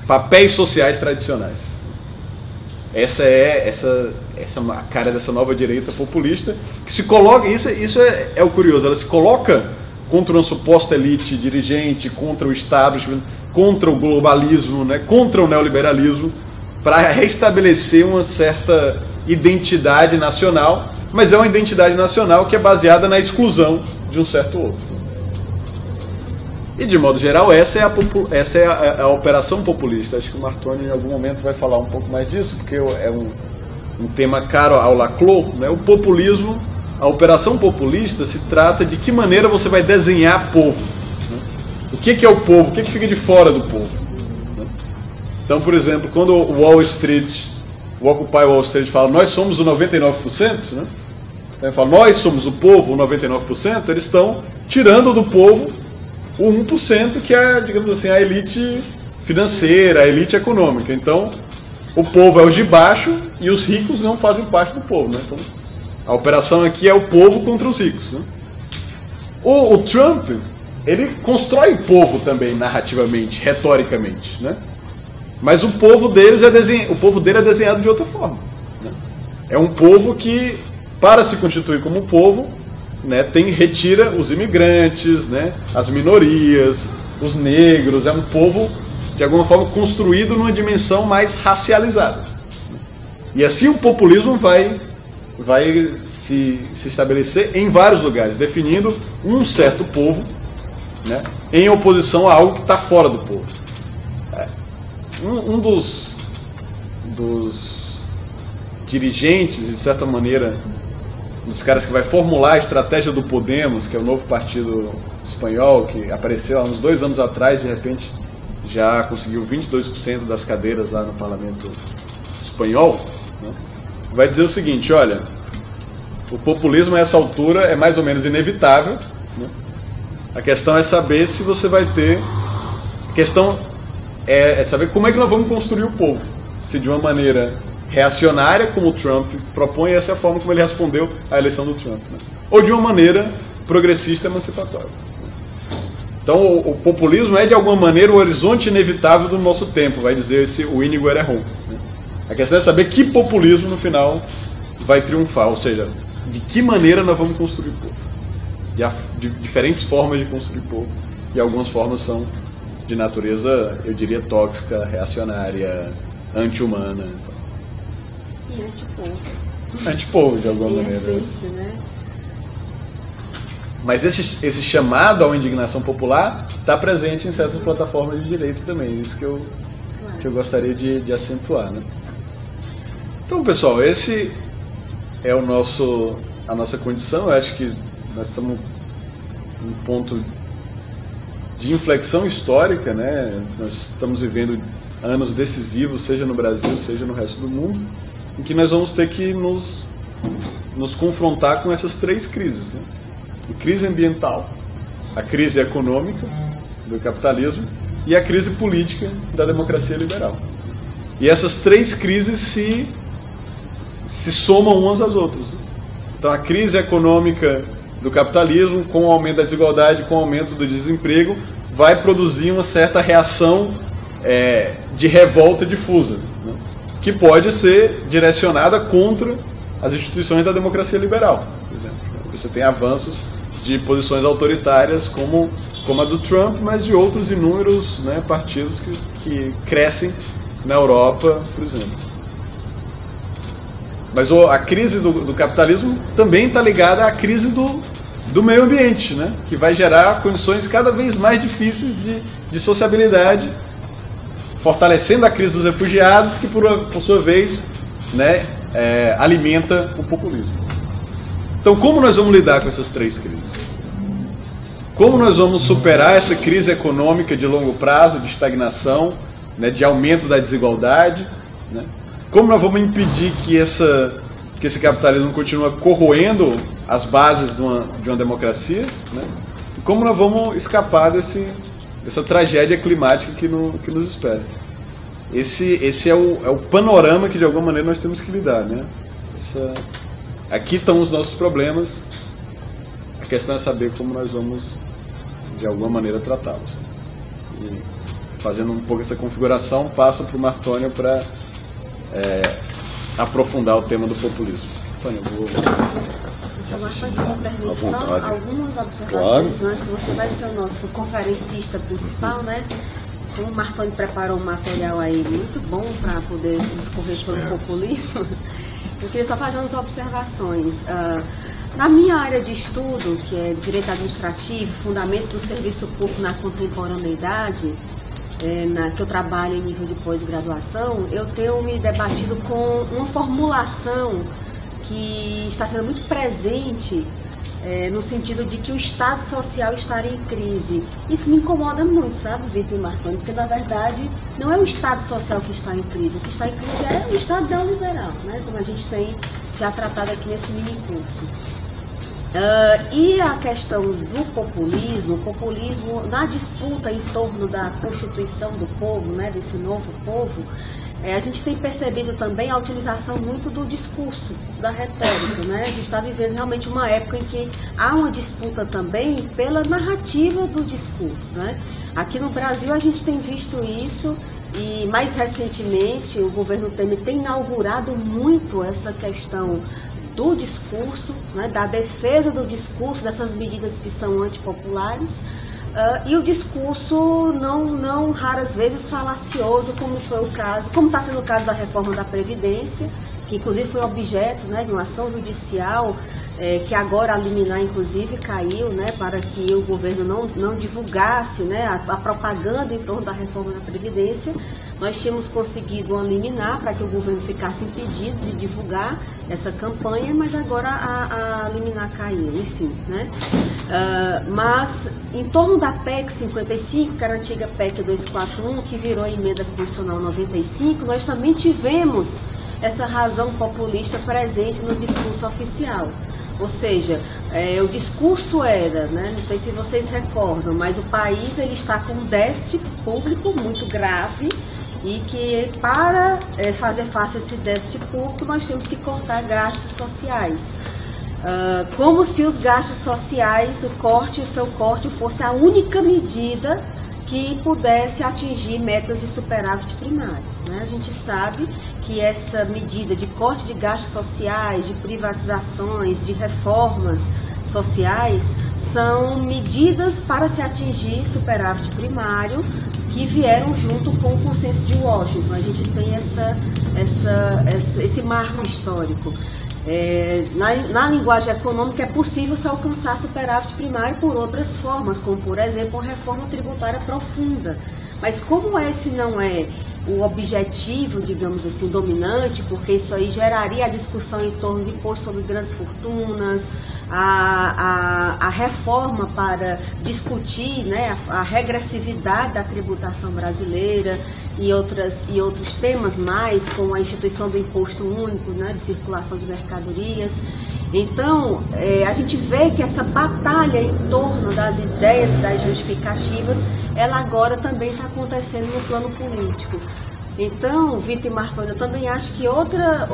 papéis sociais tradicionais. Essa é a cara dessa nova direita populista, que se coloca, isso é o curioso, ela se coloca contra uma suposta elite dirigente, contra o Estado, contra o globalismo, né, contra o neoliberalismo, para restabelecer uma certa identidade nacional, mas é uma identidade nacional que é baseada na exclusão de um certo outro. E, de modo geral, essa é a operação populista. Acho que o Martoni, em algum momento, vai falar um pouco mais disso, porque é um tema caro ao Laclau, né? O populismo, a operação populista se trata de que maneira você vai desenhar povo. Né? O que é o povo? O que fica de fora do povo? Né? Então, por exemplo, quando o Occupy Wall Street fala nós somos o 99%, né? Então, ele fala nós somos o povo, o 99%, eles estão tirando do povo o 1%, que é, digamos assim, a elite financeira, a elite econômica. Então, o povo é os de baixo e os ricos não fazem parte do povo. Né? Então, a operação aqui é o povo contra os ricos. Né? O Trump, ele constrói o povo também, narrativamente, retoricamente. Né? Mas o povo dele é desenhado de outra forma. Né? É um povo que, para se constituir como povo, né, retira os imigrantes, né, as minorias, os negros. É um povo, de alguma forma, construído numa dimensão mais racializada. E assim o populismo vai se estabelecer em vários lugares, definindo um certo povo, né, em oposição a algo que está fora do povo. Um dos dirigentes, de certa maneira, um dos caras que vai formular a estratégia do Podemos, que é o novo partido espanhol, que apareceu há uns 2 anos atrás, de repente já conseguiu 22% das cadeiras lá no parlamento espanhol, né? Vai dizer o seguinte: olha, o populismo a essa altura é mais ou menos inevitável, né? A questão é saber se você vai ter... A questão é saber como é que nós vamos construir o povo. Se de uma maneira reacionária, como o Trump propõe, essa é a forma como ele respondeu à eleição do Trump, né? Ou de uma maneira progressista emancipatória. Então o populismo é de alguma maneira o horizonte inevitável do nosso tempo, vai dizer o Íñigo Errejón, né? A questão é saber que populismo no final vai triunfar, ou seja, de que maneira nós vamos construir o povo. E há diferentes formas de construir o povo, e algumas formas são de natureza, eu diria, tóxica, reacionária, anti-humana. Então. E antipovo. Antipovo, de alguma maneira. Essência, né? Mas esse chamado à indignação popular está presente em certas plataformas de direita também. Isso que eu gostaria de acentuar, né? Então, pessoal, esse é a nossa condição. Eu acho que nós estamos num ponto de inflexão histórica, né? Nós estamos vivendo anos decisivos, seja no Brasil, seja no resto do mundo, em que nós vamos ter que nos confrontar com essas 3 crises, né? A crise ambiental, a crise econômica do capitalismo e a crise política da democracia liberal. E essas 3 crises se somam umas às outras. Então a crise econômica do capitalismo, com o aumento da desigualdade, com o aumento do desemprego, vai produzir uma certa reação de revolta difusa, né? Que pode ser direcionada contra as instituições da democracia liberal, por exemplo. Você tem avanços de posições autoritárias como a do Trump, mas de outros inúmeros, né, partidos que crescem na Europa, por exemplo. Mas a crise do capitalismo também está ligada à crise do meio ambiente, né, que vai gerar condições cada vez mais difíceis de sociabilidade, fortalecendo a crise dos refugiados, que por sua vez, né, alimenta o populismo. Então, como nós vamos lidar com essas 3 crises? Como nós vamos superar essa crise econômica de longo prazo, de estagnação, né, de aumento da desigualdade, né? Como nós vamos impedir que esse capitalismo continue corroendo as bases de uma democracia, né? E como nós vamos escapar dessa tragédia climática que nos espera? Esse é o panorama que de alguma maneira nós temos que lidar, né? Aqui estão os nossos problemas. A questão é saber como nós vamos de alguma maneira tratá-los. E fazendo um pouco essa configuração, passo para o Martônio para aprofundar o tema do populismo. Antônio, eu vou... Se me permite só algumas observações antes, você vai ser o nosso conferencista principal, né? O Martônio preparou um material aí muito bom para poder discorrer sobre o populismo. Eu queria só fazer umas observações. Na minha área de estudo, que é Direito Administrativo, Fundamentos do Serviço Público na Contemporaneidade, que eu trabalho em nível de pós-graduação, eu tenho me debatido com uma formulação que está sendo muito presente no sentido de que o Estado Social estaria em crise. Isso me incomoda muito, sabe, Vitor e Martônio? Porque, na verdade, não é o Estado Social que está em crise. O que está em crise é o Estado neoliberal, né? Como a gente tem já tratado aqui nesse mini-curso. E a questão do populismo, o populismo na disputa em torno da constituição do povo, né, desse novo povo, a gente tem percebido também a utilização muito do discurso, da retórica, né? A gente está vivendo realmente uma época em que há uma disputa também pela narrativa do discurso, né? Aqui no Brasil a gente tem visto isso e mais recentemente o governo Temer tem inaugurado muito essa questão do discurso, né? Da defesa do discurso, dessas medidas que são antipopulares. E o discurso não raras vezes falacioso, como foi o caso, como está sendo o caso da reforma da Previdência, que inclusive foi objeto, né, de uma ação judicial, que agora a liminar inclusive caiu, né, para que o governo não divulgasse, né, a propaganda em torno da reforma da Previdência. Nós tínhamos conseguido uma liminar para que o governo ficasse impedido de divulgar essa campanha, mas agora a liminar caiu, enfim, né? Mas em torno da PEC 55, que era a antiga PEC 241, que virou a emenda constitucional 95, nós também tivemos essa razão populista presente no discurso oficial. Ou seja, o discurso era, né, não sei se vocês recordam, mas o país ele está com um déficit público muito grave e que para fazer face a esse déficit público nós temos que cortar gastos sociais. Como se os gastos sociais, o seu corte fosse a única medida que pudesse atingir metas de superávit primário, né? A gente sabe que essa medida de corte de gastos sociais, de privatizações, de reformas sociais, são medidas para se atingir superávit primário que vieram junto com o consenso de Washington. A gente tem esse marco histórico. Na linguagem econômica é possível se alcançar superávit primário por outras formas, como por exemplo a reforma tributária profunda. Mas como esse não é o objetivo, digamos assim, dominante, porque isso aí geraria a discussão em torno de imposto sobre grandes fortunas, a reforma para discutir, né, a regressividade da tributação brasileira e outros temas mais, como a instituição do imposto único, né, de circulação de mercadorias. Então, a gente vê que essa batalha em torno das ideias e das justificativas, ela agora também está acontecendo no plano político. Então, Vitor e Martônio, eu também acho que outra